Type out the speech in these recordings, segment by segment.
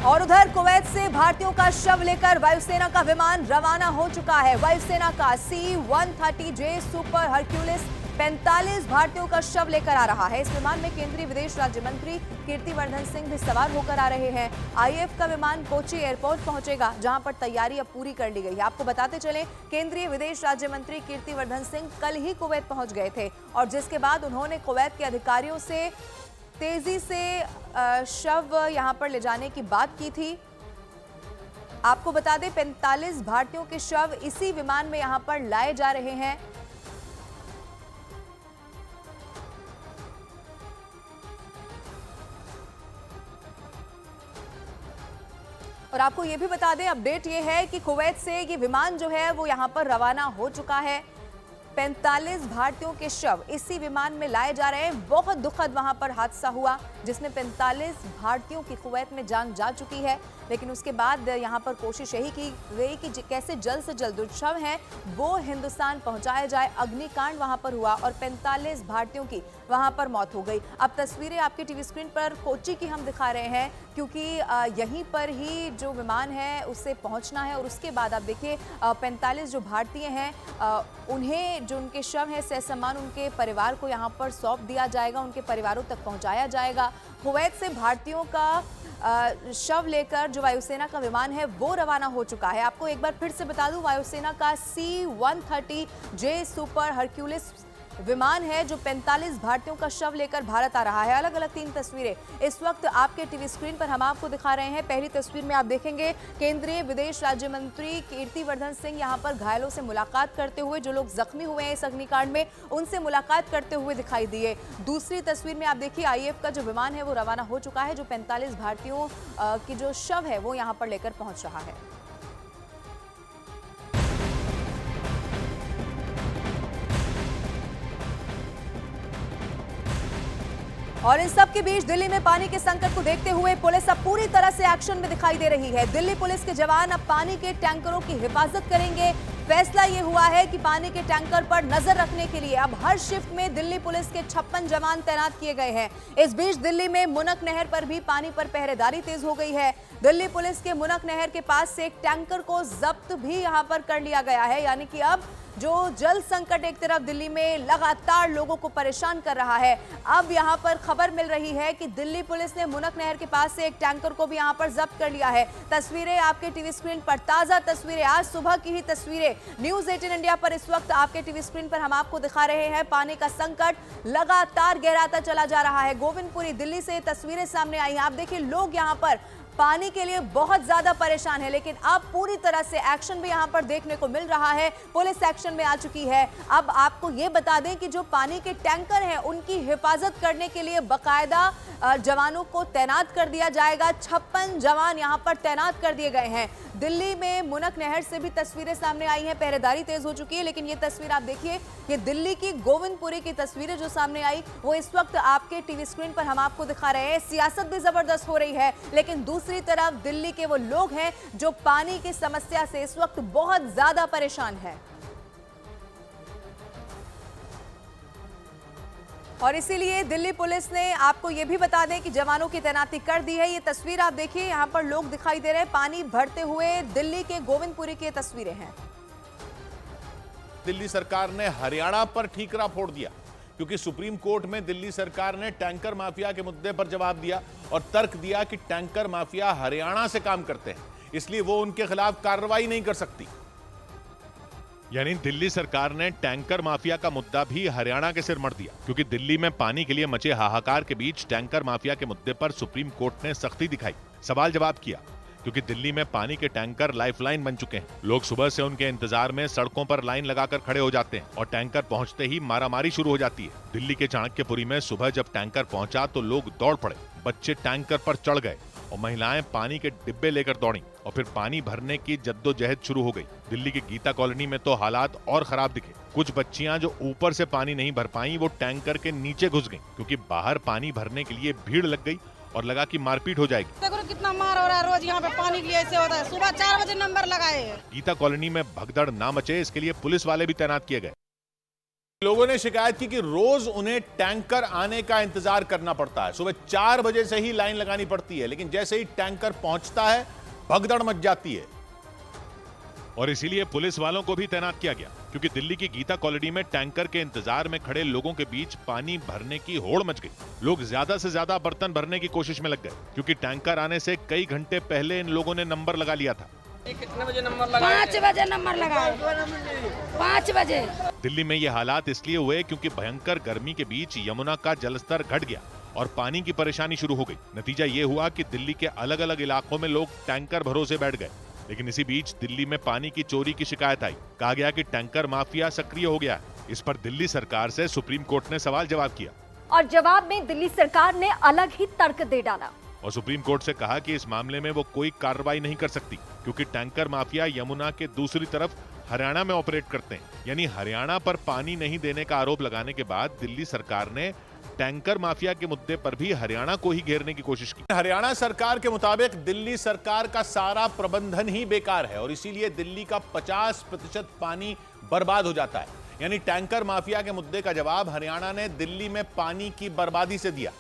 और उधर कुवैत से भारतीयों का शव लेकर वायुसेना का विमान रवाना हो चुका है। वायुसेना का C-130J सुपर हरक्यूलिस 45 भारतीयों का शव लेकर आ रहा है। इस विमान में केंद्रीय विदेश राज्य मंत्री कीर्तिवर्धन सिंह भी सवार होकर आ रहे हैं। आईएएफ का विमान कोची एयरपोर्ट पहुंचेगा, जहां पर तैयारी अब पूरी कर ली गई है। आपको बताते चलें, केंद्रीय विदेश राज्य मंत्री कीर्तिवर्धन सिंह कल ही कुवैत पहुंच गए थे और जिसके बाद उन्होंने कुवैत के अधिकारियों से तेजी से शव यहां पर ले जाने की बात की थी। आपको बता दें, 45 भारतीयों के शव इसी विमान में यहां पर लाए जा रहे हैं। और आपको यह भी बता दें, अपडेट ये है कि कुवैत से ये विमान जो है वो यहां पर रवाना हो चुका है। 45 भारतीयों के शव इसी विमान में लाए जा रहे हैं। बहुत दुखद वहां पर हादसा हुआ जिसमें 45 भारतीयों की कुवैत में जान जा चुकी है, लेकिन उसके बाद यहां पर कोशिश यही की गई कि कैसे जल्द से जल्द जो शव हैं वो हिंदुस्तान पहुंचाया जाए। अग्निकांड वहां पर हुआ और 45 भारतीयों की वहां पर मौत हो गई। अब तस्वीरें आपके टीवी स्क्रीन पर कोची की हम दिखा रहे हैं, क्योंकि यहीं पर ही जो विमान है उससे पहुंचना है और उसके बाद आप देखिए 45 जो भारतीय हैं उन्हें जो उनके शव है ससम्मान उनके परिवार को यहाँ पर सौंप दिया जाएगा, उनके परिवारों तक पहुँचाया जाएगा। कुवैत से भारतीयों का शव लेकर जो वायुसेना का विमान है वो रवाना हो चुका है। आपको एक बार फिर से बता दूं, वायुसेना का C-130J सुपर हरक्यूलिस विमान है जो 45 भारतीयों का शव लेकर भारत आ रहा है। अलग अलग 3 तस्वीरें इस वक्त आपके टीवी स्क्रीन पर हम आपको दिखा रहे हैं। पहली तस्वीर में आप देखेंगे केंद्रीय विदेश राज्य मंत्री कीर्तिवर्धन सिंह यहां पर घायलों से मुलाकात करते हुए, जो लोग जख्मी हुए हैं इस अग्निकांड में उनसे मुलाकात करते हुए दिखाई दिए। दूसरी तस्वीर में आप देखिए आईएएफ का जो विमान है वो रवाना हो चुका है, जो 45 भारतीयों की जो शव है वो यहां पर लेकर पहुंच रहा है। और इन सब के बीच दिल्ली में पानी के संकट को देखते हुए पुलिस अब पूरी तरह से एक्शन में दिखाई दे रही है। दिल्ली पुलिस के जवान अब पानी के टैंकरों की हिफाजत करेंगे। फैसला ये हुआ है कि पानी के टैंकर पर नजर रखने के लिए अब हर शिफ्ट में दिल्ली पुलिस के 56 जवान तैनात किए गए हैं। इस बीच दिल्ली में मुनक नहर पर भी पानी पर पहरेदारी तेज हो गई है। दिल्ली पुलिस के मुनक नहर के पास से एक टैंकर को जब्त भी यहां पर कर लिया गया है। यानी कि अब जो जल संकट एक तरफ दिल्ली में लगातार लोगों को परेशान कर रहा है, अब यहां पर खबर मिल रही है कि दिल्ली पुलिस ने मुनक नहर के पास से एक टैंकर को भी यहां पर जब्त कर लिया है। तस्वीरें आपके टीवी स्क्रीन पर, ताजा तस्वीरें, आज सुबह की ही तस्वीरें न्यूज़ 18 इंडिया पर इस वक्त आपके टीवी स्क्रीन पर हम आपको दिखा रहे हैं। पानी का संकट लगातार गहराता चला जा रहा है। गोविंदपुरी दिल्ली से तस्वीरें सामने आई हैं। आप देखिए, लोग यहां पर पानी के लिए बहुत ज्यादा परेशान है, लेकिन अब पूरी तरह से एक्शन भी यहां पर देखने को मिल रहा है। पुलिस एक्शन में आ चुकी है। अब आपको ये बता दें कि जो पानी के टैंकर हैं उनकी हिफाजत करने के लिए बकायदा जवानों को तैनात कर दिया जाएगा। 56 जवान यहां पर तैनात कर दिए गए हैं। दिल्ली में मुनक नहर से भी तस्वीरें सामने आई हैं, पहरेदारी तेज हो चुकी है। लेकिन ये तस्वीर आप देखिए, ये दिल्ली की गोविंदपुरी की तस्वीरें जो सामने आई वो इस वक्त आपके टीवी स्क्रीन पर हम आपको दिखा रहे हैं। सियासत भी जबरदस्त हो रही है, लेकिन दूसरी तरफ दिल्ली के वो लोग हैं जो पानी की समस्या से इस वक्त बहुत ज्यादा परेशान हैं। और इसीलिए दिल्ली पुलिस ने, आपको यह भी बता दें कि जवानों की तैनाती कर दी है। ये तस्वीर आप देखिए, यहां पर लोग दिखाई दे रहे हैं, पानी भरते हुए दिल्ली के गोविंदपुरी की तस्वीरें हैं। दिल्ली सरकार ने हरियाणा पर ठीकरा फोड़ दिया, क्योंकि सुप्रीम कोर्ट में दिल्ली सरकार ने टैंकर माफिया के मुद्दे पर जवाब दिया और तर्क दिया कि टैंकर माफिया हरियाणा से काम करते हैं, इसलिए वो उनके खिलाफ कार्रवाई नहीं कर सकती। यानी दिल्ली सरकार ने टैंकर माफिया का मुद्दा भी हरियाणा के सिर मढ़ दिया, क्योंकि दिल्ली में पानी के लिए मचे हाहाकार के बीच टैंकर माफिया के मुद्दे पर सुप्रीम कोर्ट ने सख्ती दिखाई, सवाल जवाब किया, क्योंकि दिल्ली में पानी के टैंकर लाइफलाइन बन चुके हैं। लोग सुबह से उनके इंतजार में सड़कों पर लाइन लगाकर खड़े हो जाते हैं और टैंकर पहुंचते ही मारामारी शुरू हो जाती है। दिल्ली के चाणक्यपुरी में सुबह जब टैंकर पहुंचा तो लोग दौड़ पड़े, बच्चे टैंकर पर चढ़ गए और महिलाएं पानी के डिब्बे लेकर दौड़ी और फिर पानी भरने की जद्दोजहद शुरू हो गई। दिल्ली की गीता कॉलोनी में तो हालात और खराब दिखे। कुछ बच्चियां जो ऊपर से पानी नहीं भर पाई वो टैंकर के नीचे घुस गईं, क्योंकि बाहर पानी भरने के लिए भीड़ लग गई और लगा कि मारपीट हो जाएगी। देखो कितना मार हो रहा है, रोज यहाँ पे पानी के लिए ऐसे होता है। सुबह 4 बजे नंबर लगाए। गीता कॉलोनी में भगदड़ ना मचे इसके लिए पुलिस वाले भी तैनात किए गए। लोगों ने शिकायत की कि रोज उन्हें टैंकर आने का इंतजार करना पड़ता है। सुबह 4 बजे से ही लाइन लगानी पड़ती है, लेकिन जैसे ही टैंकर पहुंचता है भगदड़ मच जाती है। और इसीलिए पुलिस वालों को भी तैनात किया गया, क्योंकि दिल्ली की गीता कॉलोनी में टैंकर के इंतजार में खड़े लोगों के बीच पानी भरने की होड़ मच गई। लोग ज्यादा से ज्यादा बर्तन भरने की कोशिश में लग गए, क्योंकि टैंकर आने से कई घंटे पहले इन लोगों ने नंबर लगा लिया था। कितने बजे नंबर लगाया? 5 बजे नंबर लगाया। 5 बजे। दिल्ली में ये हालात इसलिए हुए क्योंकि भयंकर गर्मी के बीच यमुना का जलस्तर घट गया और पानी की परेशानी शुरू हो गई। नतीजा ये हुआ कि दिल्ली के अलग अलग इलाकों में लोग टैंकर भरोसे बैठ गए। लेकिन इसी बीच दिल्ली में पानी की चोरी की शिकायत आई। कहा गया कि टैंकर माफिया सक्रिय हो गया है। इस पर दिल्ली सरकार से सुप्रीम कोर्ट ने सवाल जवाब किया और जवाब में दिल्ली सरकार ने अलग ही तर्क दे डाला और सुप्रीम कोर्ट से कहा कि इस मामले में वो कोई कार्रवाई नहीं कर सकती, क्योंकि टैंकर माफिया यमुना के दूसरी तरफ हरियाणा में ऑपरेट करते हैं। यानी हरियाणा पर पानी नहीं देने का आरोप लगाने के बाद दिल्ली सरकार ने टैंकर माफिया के मुद्दे पर भी हरियाणा को ही घेरने की कोशिश की। हरियाणा सरकार के मुताबिक दिल्ली सरकार का सारा प्रबंधन ही बेकार है और इसीलिए दिल्ली का 50% पानी बर्बाद हो जाता है। यानी टैंकर माफिया के मुद्दे का जवाब हरियाणा ने दिल्ली में पानी की बर्बादी से दिया,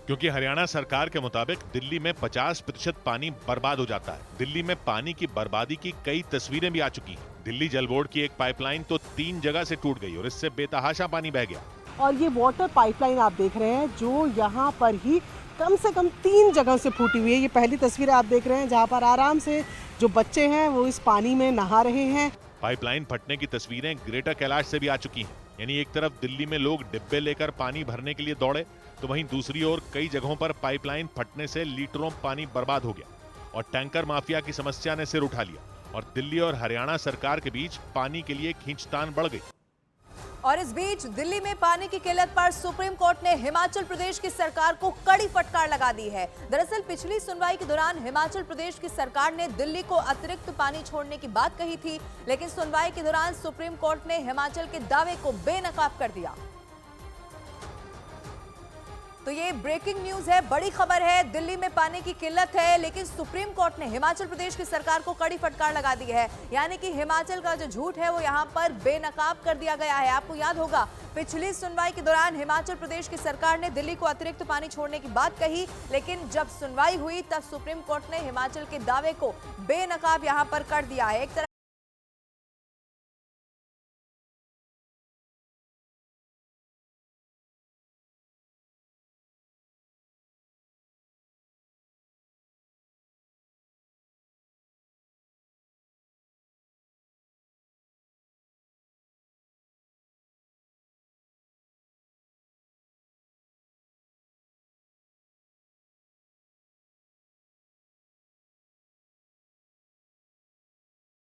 क्योंकि हरियाणा सरकार के मुताबिक दिल्ली में 50% पानी बर्बाद हो जाता है। दिल्ली में पानी की बर्बादी की कई तस्वीरें भी आ चुकी हैं। दिल्ली जल बोर्ड की एक पाइपलाइन तो 3 जगह से टूट गई और इससे बेतहाशा पानी बह गया। और ये वाटर पाइपलाइन आप देख रहे हैं जो यहाँ पर ही कम से कम 3 जगह से फूटी हुई है। ये पहली तस्वीर आप देख रहे हैं जहाँ पर आराम से जो बच्चे हैं वो इस पानी में नहा रहे हैं। पाइपलाइन फटने की तस्वीरें ग्रेटर कैलाश से भी आ चुकी हैं। यानी एक तरफ दिल्ली में लोग डिब्बे लेकर पानी भरने के लिए दौड़े, तो वहीं दूसरी ओर कई जगहों पर पाइपलाइन फटने से लीटरों पानी बर्बाद हो गया और टैंकर माफिया की समस्या ने सिर उठा लिया और दिल्ली और हरियाणा सरकार के बीच पानी के लिए खींचतान बढ़ गई। और इस बीच दिल्ली में पानी की किल्लत पर सुप्रीम कोर्ट ने हिमाचल प्रदेश की सरकार को कड़ी फटकार लगा दी है। दरअसल पिछली सुनवाई के दौरान हिमाचल प्रदेश की सरकार ने दिल्ली को अतिरिक्त पानी छोड़ने की बात कही थी, लेकिन सुनवाई के दौरान सुप्रीम कोर्ट ने हिमाचल के दावे को बेनकाब कर दिया। तो ये ब्रेकिंग न्यूज है, बड़ी खबर है। दिल्ली में पानी की किल्लत है, लेकिन सुप्रीम कोर्ट ने हिमाचल प्रदेश की सरकार को कड़ी फटकार लगा दी है। यानी कि हिमाचल का जो झूठ है वो यहाँ पर बेनकाब कर दिया गया है। आपको याद होगा पिछली सुनवाई के दौरान हिमाचल प्रदेश की सरकार ने दिल्ली को अतिरिक्त पानी छोड़ने की बात कही, लेकिन जब सुनवाई हुई तब सुप्रीम कोर्ट ने हिमाचल के दावे को बेनकाब यहाँ पर कर दिया है। एक तरफ